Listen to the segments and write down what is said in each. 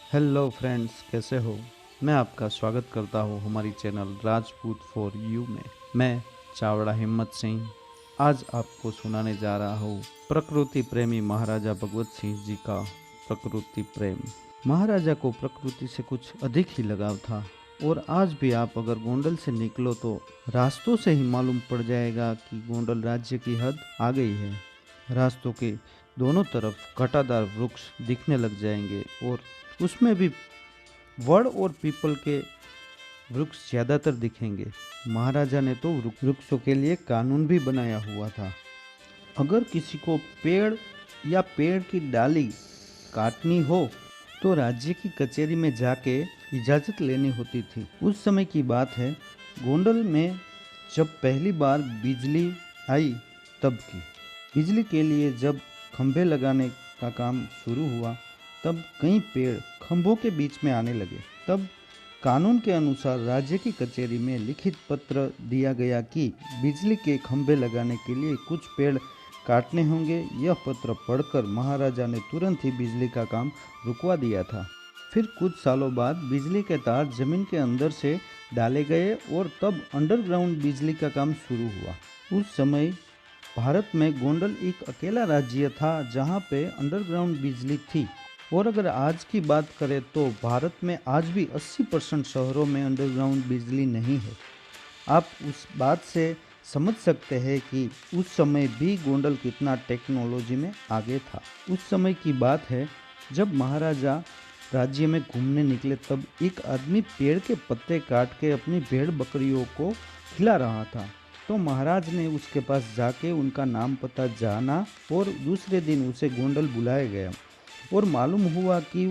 Hello friends, कैसे हो। मैं आपका स्वागत करता हूँ हमारी चैनल राजपूत फॉर यू में। मैं चावड़ा हिम्मत सिंह आज आपको सुनाने जा रहा हूँ प्रकृति प्रेमी महाराजा भगवत सिंह जी का प्रकृति प्रेम। महाराजा को प्रकृति से कुछ अधिक ही लगाव था और आज भी आप अगर गोंडल से निकलो तो रास्तों से ही मालूम पड़ जाएगा कि गोंडल राज्य की हद आ गई है। रास्तों के दोनों तरफ घटादार वृक्ष दिखने लग जाएंगे और उसमें भी वड़ और पीपल के वृक्ष ज्यादातर दिखेंगे। महाराजा ने तो वृक्षों के लिए कानून भी बनाया हुआ था। अगर किसी को पेड़ या पेड़ की डाली काटनी हो तो राज्य की कचहरी में जाके इजाजत लेनी होती थी। उस समय की बात है, गोंडल में जब पहली बार बिजली आई तब की। बिजली के लिए जब खंभे लगाने का काम शुरू हुआ तब कई पेड़ खंभों के बीच में आने लगे। तब कानून के अनुसार राज्य की कचहरी में लिखित पत्र दिया गया कि बिजली के खंभे लगाने के लिए कुछ पेड़ काटने होंगे। यह पत्र पढ़कर महाराजा ने तुरंत ही बिजली का काम रुकवा दिया था। फिर कुछ सालों बाद बिजली के तार जमीन के अंदर से डाले गए और तब अंडरग्राउंड बिजली का काम शुरू हुआ। उस समय भारत में गोंडल एक अकेला राज्य था जहाँ पे अंडरग्राउंड बिजली थी। और अगर आज की बात करें तो भारत में आज भी 80% शहरों में अंडरग्राउंड बिजली नहीं है। आप उस बात से समझ सकते हैं कि उस समय भी गोंडल कितना टेक्नोलॉजी में आगे था। उस समय की बात है जब महाराजा राज्य में घूमने निकले तब एक आदमी पेड़ के पत्ते काट के अपनी भेड़ बकरियों को खिला रहा था। तो महाराज ने उसके पास जाके उनका नाम पता जाना और दूसरे दिन उसे गोंडल बुलाया गया और मालूम हुआ कि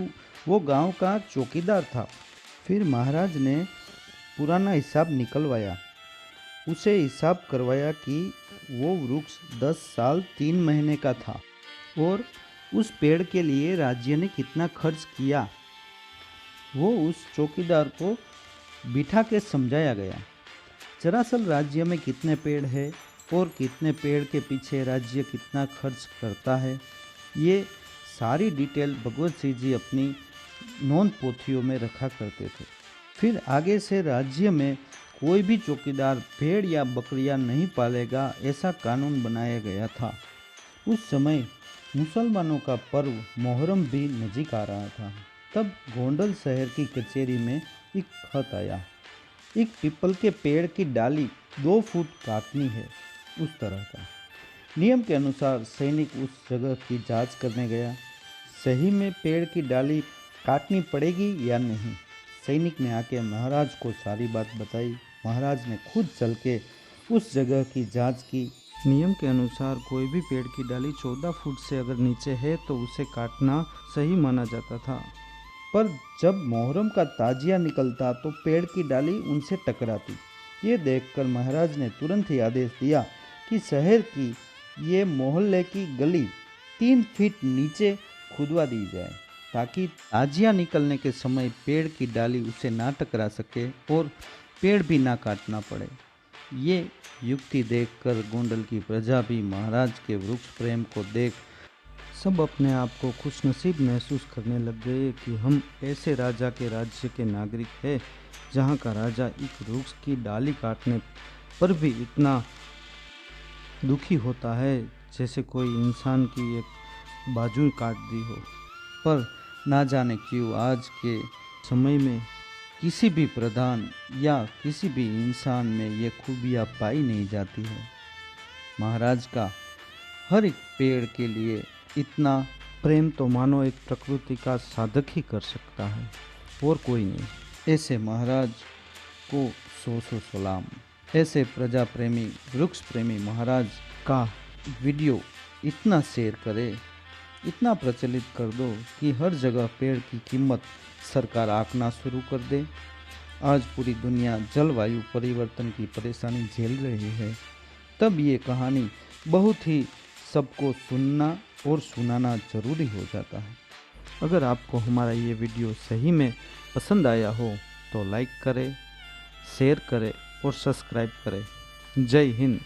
वो गांव का चौकीदार था। फिर महाराज ने पुराना हिसाब निकलवाया, उसे हिसाब करवाया कि वो वृक्ष 10 साल 3 महीने का था और उस पेड़ के लिए राज्य ने कितना खर्च किया वो उस चौकीदार को बिठा के समझाया गया। दरअसल राज्य में कितने पेड़ है और कितने पेड़ के पीछे राज्य कितना खर्च करता है, ये सारी डिटेल भगवत सिंह जी अपनी नोंद पोथियों में रखा करते थे। फिर आगे से राज्य में कोई भी चौकीदार भेड़ या बकरियां नहीं पालेगा, ऐसा कानून बनाया गया था। उस समय मुसलमानों का पर्व मोहर्रम भी नजीक आ रहा था। तब गोंडल शहर की कचहरी में एक खत आया। एक पीपल के पेड़ की डाली 2 फुट काटनी है, उस तरह का। नियम के अनुसार सैनिक उस जगह की जांच करने गया। सही में पेड़ की डाली काटनी पड़ेगी या नहीं। सैनिक ने आके महाराज को सारी बात बताई। महाराज ने खुद चल के उस जगह की जांच की। नियम के अनुसार कोई भी पेड़ की डाली 14 फुट से अगर नीचे है तो उसे काटना सही माना जाता था। पर जब मोहर्रम का ताजिया निकलता तो पेड़ की डाली उनसे टकराती। ये देखकर महाराज ने तुरंत ही आदेश दिया कि शहर की ये मोहल्ले की गली 3 फीट नीचे खुदवा दी जाए ताकि ताजिया निकलने के समय पेड़ की डाली उसे ना टकरा सके और पेड़ भी ना काटना पड़े। ये युक्ति देखकर गोंडल की प्रजा भी महाराज के वृक्ष प्रेम को देख सब अपने आप को खुशनसीब महसूस करने लग गए कि हम ऐसे राजा के राज्य के नागरिक हैं जहाँ का राजा एक वृक्ष की डाली काटने पर भी इतना दुखी होता है जैसे कोई इंसान की एक बाजू काट दी हो। पर ना जाने क्यों आज के समय में किसी भी प्रधान या किसी भी इंसान में ये खूबियाँ पाई नहीं जाती है। महाराज का हर एक पेड़ के लिए इतना प्रेम तो मानो एक प्रकृति का साधक ही कर सकता है और कोई नहीं। ऐसे महाराज को 100 सलाम। ऐसे प्रजा प्रेमी वृक्ष प्रेमी महाराज का वीडियो इतना शेयर करे, इतना प्रचलित कर दो कि हर जगह पेड़ की कीमत सरकार आंकना शुरू कर दे। आज पूरी दुनिया जलवायु परिवर्तन की परेशानी झेल रही है, तब ये कहानी बहुत ही सबको सुनना और सुनाना जरूरी हो जाता है। अगर आपको हमारा ये वीडियो सही में पसंद आया हो तो लाइक करें, शेयर करें और सब्सक्राइब करें। जय हिंद।